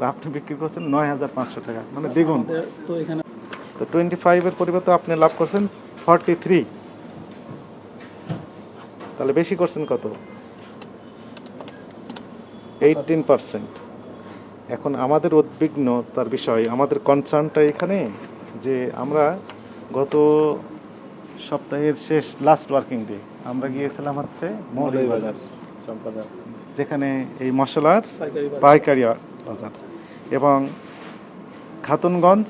আর আপনি বিক্রি করছেন 9,500 টাকা, মানে দ্বিগুণ। তো এখানে তো 25 এর পরিবর্তে আপনি লাভ করছেন 43, তাহলে বেশি করছেন কত? 18%। এখন আমাদের উদ্বিগ্নতার বিষয়, আমাদের কনসার্নটা এখানে যে আমরা গত সপ্তাহের শেষ লাস্ট ওয়ার্কিং ডে আমরা গিয়েছিলাম হচ্ছে মৌলভীবাজার, যেখানে এই মশলার পাইকারি বাজার, এবং খাতুনগঞ্জ,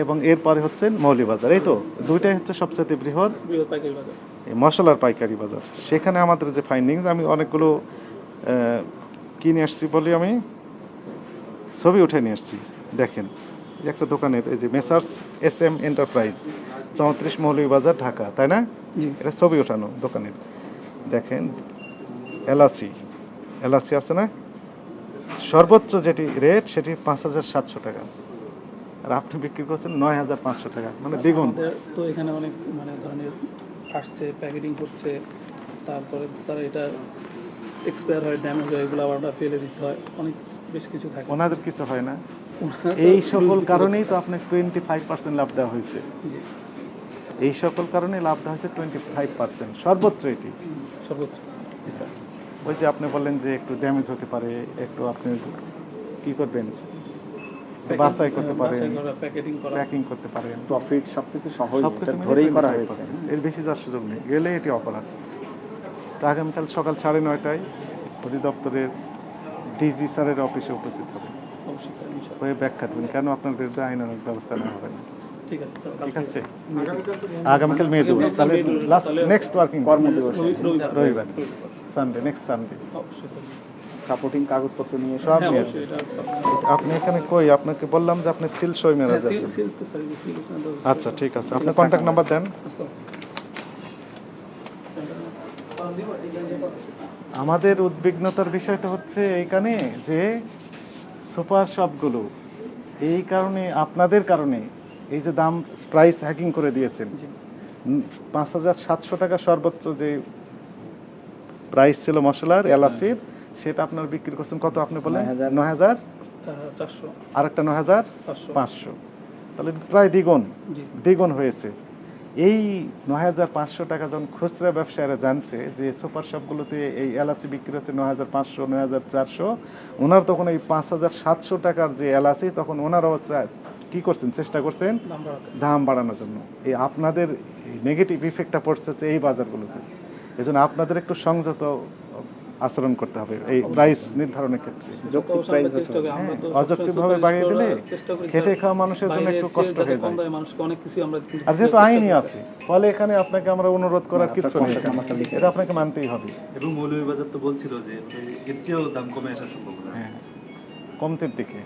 এবং এরপরে হচ্ছে মৌলভীবাজার। এই তো দুইটাই হচ্ছে সবচেয়ে বৃহৎ পাইকারি বাজার, এই মশলার পাইকারি বাজার। সেখানে আমাদের যে ফাইন্ডিংস, আমি অনেকগুলো কিনে আসছি বলি, আমি ছবি উঠে নিয়ে আসছি। দেখেন, এই একটা দোকানের, এই যে messrs SM enterprise, 34 Moulvibazar, Dhaka, তাই না? এটা ছবি ওঠানো দোকানের। দেখেন এলাচি আছে না, সর্বোচ্চ যেটি রেট সেটি 5,700 টাকা, আর আপনি বিক্রি করছেন 9,500 টাকা, মানে দ্বিগুণ। তো এখানে অনেক মানে ধরনের আসছে, প্যাকেটিং করছে, তারপরে স্যার এটা এক্সপায়ার হয়, ড্যামেজ হয়, এগুলো আবার ফেলে দিতে হয়, অনেক বেশ কিছু থাকে। ওনাদের কিছু হয় না, এই সকল কারণেই তো আপনাকে 25% লাভ দেওয়া হয়েছে। এই সকল কারণে লাভ দেওয়া হয়েছে 25%, সর্বোচ্চ এটি সর্বোচ্চ। স্যার ওই যে আপনি বললেন যে একটু ড্যামেজ হতে পারে, একটু আপনি কি করবেন, বাছাই করতে পারেন, প্যাকিং করতে পারেন, প্রফিট সবকিছু সহজ ধরেই করা হয়েছে, এর বেশি যাওয়ার সুযোগ নেই, গেলে এটি অপরাধ। তো আগামীকাল সকাল 9:30টায় অধিদপ্তরের ডিজি স্যারের অফিসে উপস্থিত হবে, হয়ে ব্যাখ্যা দেবেন কেন আপনার বিরুদ্ধে আইনানুগ ব্যবস্থা নেওয়া হবে না। ঠিক আছে স্যার, ঠিক আছে, আগামীকাল মে দিবস, তাহলে লাস্ট নেক্সট ওয়ার্কিং কর্মদিবস রবিবার, সানডে, নেক্সট সানডে। সাপোর্টিং কাগজপত্র নিয়ে সব নিয়ে আপনি এখানে কই, আপনাকে বললাম যে আপনি সিল সই মেরা যাবেন। আচ্ছা ঠিক আছে, আপনি কন্ট্যাক্ট নাম্বার দেন। আমাদের উদ্বিগ্নতার বিষয়টা হচ্ছে এইখানে যে সুপার শপগুলো এই কারণে, আপনাদের কারণে, এই যে দাম প্রাইস হ্যাকিং করে দিয়েছেন, 5,700 টাকা সর্বোচ্চ যে প্রাইস ছিল মশলার এলাচির, সেটা আপনার বিক্রি করছেন কত? আপনি বলেন 9,400, আর একটা 9,500, তাহলে প্রায় দ্বিগুণ হয়েছে। এই 9,500 টাকা যখন খুচরা ব্যবসায়ীরা জানছে যে সুপার শপগুলোতে এই এলাচি বিক্রি হচ্ছে 9,500, 9,400, ওনার তখন এই 5,700 টাকার যে এলাচি, তখন ওনারাও কি করছেন, চেষ্টা করছেন দাম বাড়ানোর জন্য। এই আপনাদের নেগেটিভ ইফেক্টটা পড়ছে এই বাজারগুলোতে। এই জন্য আপনাদের একটু সংযত আচরণ করতে হবে এই প্রাইস নির্ধারণের ক্ষেত্রে। অযৌক্তিকভাবে বাড়িয়ে দিলে খেটে খাওয়া মানুষের জন্য একটু কষ্ট হয়ে যায়। আর যেহেতু আইনই আছে, ফলে এখানে আপনাকে আমরা অনুরোধ করার কিছু নেই, এটা আপনাকে মানতেই হবে। এবং মৌলভীবাজার তো বলছিল যে এর চেয়েও দাম কমে আসার সম্ভাবনা, হ্যাঁ, কমতির দিকে।